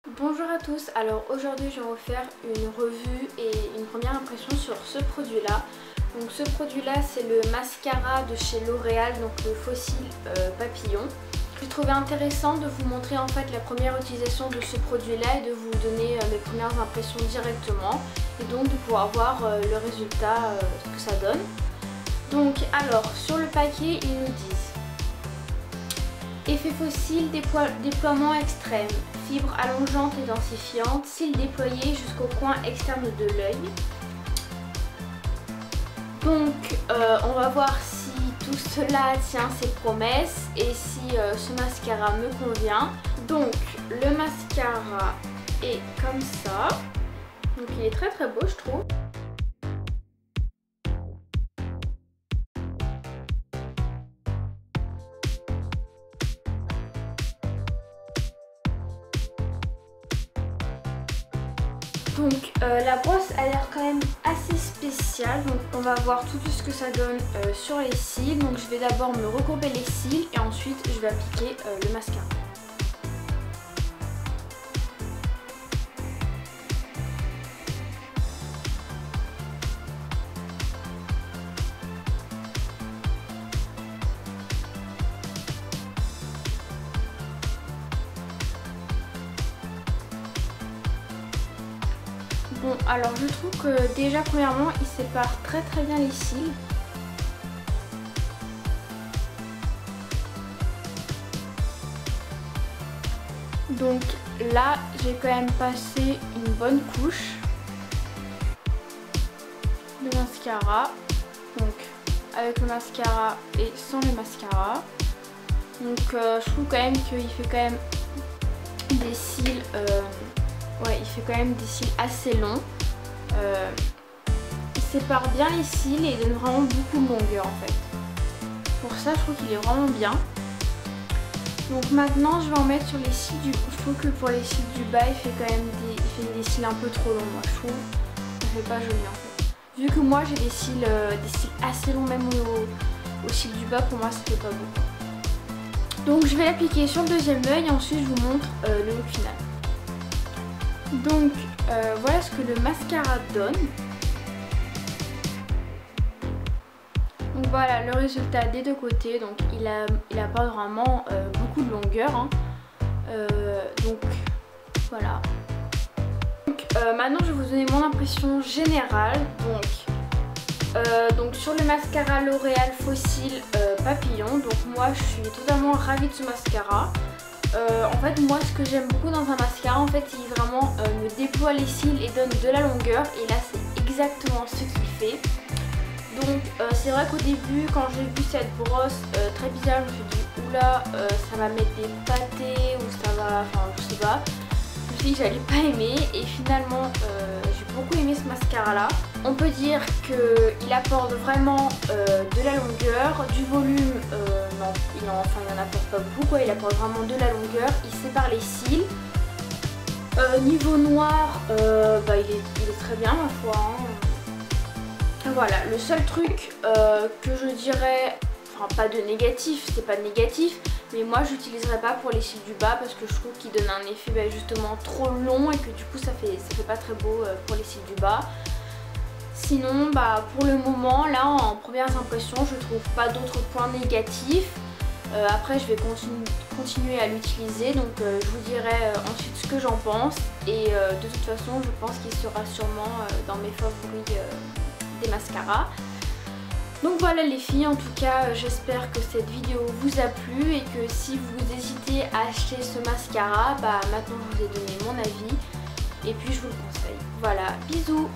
Bonjour à tous, alors aujourd'hui je vais vous faire une revue et une première impression sur ce produit là. Donc ce produit là c'est le mascara de chez L'Oréal, donc le Fossile Papillon. J'ai trouvé intéressant de vous montrer en fait la première utilisation de ce produit là et de vous donner mes premières impressions directement et donc de pouvoir voir le résultat que ça donne. Donc alors sur le paquet ils nous disent effet fossile, déploiement extrême, fibres allongeantes et densifiantes, cils déployés jusqu'au coin externe de l'œil. Donc on va voir si tout cela tient ses promesses et si ce mascara me convient. Donc le mascara est comme ça, donc il est très beau je trouve. Donc la brosse a l'air quand même assez spéciale, donc on va voir tout ce que ça donne sur les cils. Donc je vais d'abord me recourber les cils et ensuite je vais appliquer le mascara. Bon, alors je trouve que déjà premièrement il sépare très bien les cils. Donc là j'ai quand même passé une bonne couche de mascara. Donc avec le mascara et sans le mascara. Donc je trouve quand même qu'il fait quand même des cils... ouais, il fait quand même des cils assez longs. Il sépare bien les cils et il donne vraiment beaucoup de longueur en fait. Pour ça, je trouve qu'il est vraiment bien. Donc maintenant, je vais en mettre sur les cils du... Je trouve que pour les cils du bas, il fait quand même des cils un peu trop longs, moi je trouve. Ça fait pas joli en fait. Vu que moi j'ai des cils assez longs même au cils du bas, pour moi ça fait pas beau. Donc je vais l'appliquer sur le deuxième œil et ensuite je vous montre le look final. Donc voilà ce que le mascara donne. Donc voilà le résultat des deux côtés. Donc il apporte vraiment beaucoup de longueur. Hein. Donc voilà. Maintenant je vais vous donner mon impression générale. Donc sur le mascara L'Oréal Fossile Papillon. Donc moi je suis totalement ravie de ce mascara. En fait moi ce que j'aime beaucoup dans un mascara en fait il vraiment me déploie les cils et donne de la longueur et là c'est exactement ce qu'il fait. Donc c'est vrai qu'au début quand j'ai vu cette brosse très bizarre je me suis dit oula ça va mettre des pâtés ou ça va, enfin je sais pas. Je me suis dit que j'allais pas aimer et finalement j'ai beaucoup aimé ce mascara là. On peut dire qu'il apporte vraiment de la longueur, du volume, non, il en apporte pas beaucoup, il apporte vraiment de la longueur, il sépare les cils. Niveau noir, bah, il est très bien ma foi. Hein. Voilà, le seul truc que je dirais, enfin pas de négatif, c'est pas négatif, mais moi j'utiliserai pas pour les cils du bas parce que je trouve qu'il donne un effet bah, justement trop long et que du coup ça fait pas très beau pour les cils du bas. Sinon, bah, pour le moment, là en premières impressions, je trouve pas d'autres points négatifs. Après, je vais continuer à l'utiliser, donc je vous dirai ensuite ce que j'en pense. Et de toute façon, je pense qu'il sera sûrement dans mes favoris des mascaras. Donc voilà les filles, en tout cas, j'espère que cette vidéo vous a plu et que si vous hésitez à acheter ce mascara, bah, maintenant je vous ai donné mon avis et puis je vous le conseille. Voilà, bisous!